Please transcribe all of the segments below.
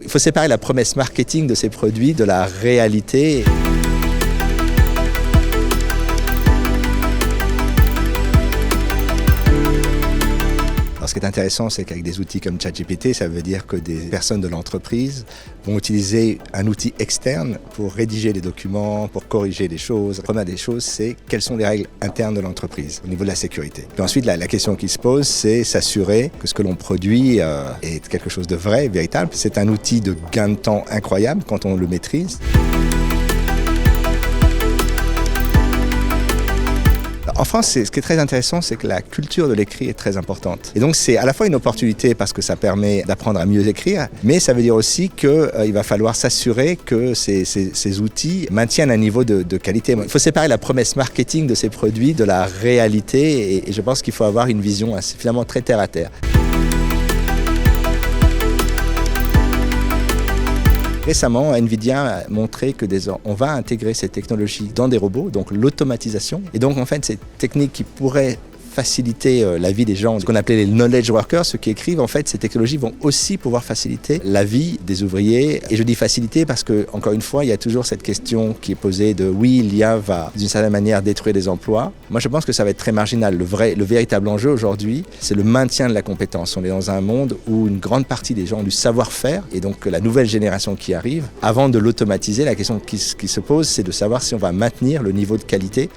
Il faut séparer la promesse marketing de ces produits de la réalité. Alors, ce qui est intéressant, c'est qu'avec des outils comme ChatGPT, ça veut dire que des personnes de l'entreprise vont utiliser un outil externe pour rédiger les documents, pour corriger des choses. La première des choses, c'est quelles sont les règles internes de l'entreprise au niveau de la sécurité. Puis ensuite, la question qui se pose, c'est s'assurer que ce que l'on produit est quelque chose de vrai, véritable. C'est un outil de gain de temps incroyable quand on le maîtrise. En France, ce qui est très intéressant, c'est que la culture de l'écrit est très importante. Et donc, c'est à la fois une opportunité parce que ça permet d'apprendre à mieux écrire, mais ça veut dire aussi qu'il va falloir s'assurer que ces outils maintiennent un niveau de qualité. Il faut séparer la promesse marketing de ces produits de la réalité et je pense qu'il faut avoir une vision finalement très terre à terre. Récemment, Nvidia a montré que on va intégrer ces technologies dans des robots, donc l'automatisation. Et donc en fait, ces techniques qui pourraient faciliter la vie des gens, ce qu'on appelait les knowledge workers, ceux qui écrivent, en fait, ces technologies vont aussi pouvoir faciliter la vie des ouvriers. Et je dis faciliter parce que, encore une fois, il y a toujours cette question qui est posée de oui, l'IA va d'une certaine manière détruire des emplois. Moi, je pense que ça va être très marginal. Le véritable enjeu aujourd'hui, c'est le maintien de la compétence. On est dans un monde où une grande partie des gens ont du savoir-faire et donc la nouvelle génération qui arrive, avant de l'automatiser, la question qui se pose, c'est de savoir si on va maintenir le niveau de qualité.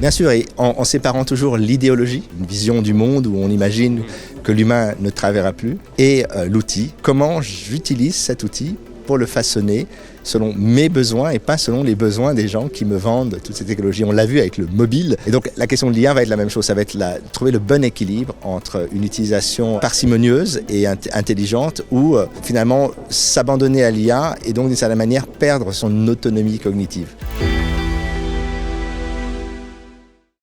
Bien sûr, et en séparant toujours l'idéologie, une vision du monde où on imagine que l'humain ne travaillera plus, et l'outil. Comment j'utilise cet outil pour le façonner selon mes besoins et pas selon les besoins des gens qui me vendent toutes ces technologies. On l'a vu avec le mobile. Et donc la question de l'IA va être la même chose. Ça va être trouver le bon équilibre entre une utilisation parcimonieuse et intelligente ou finalement s'abandonner à l'IA et donc d'une certaine manière perdre son autonomie cognitive.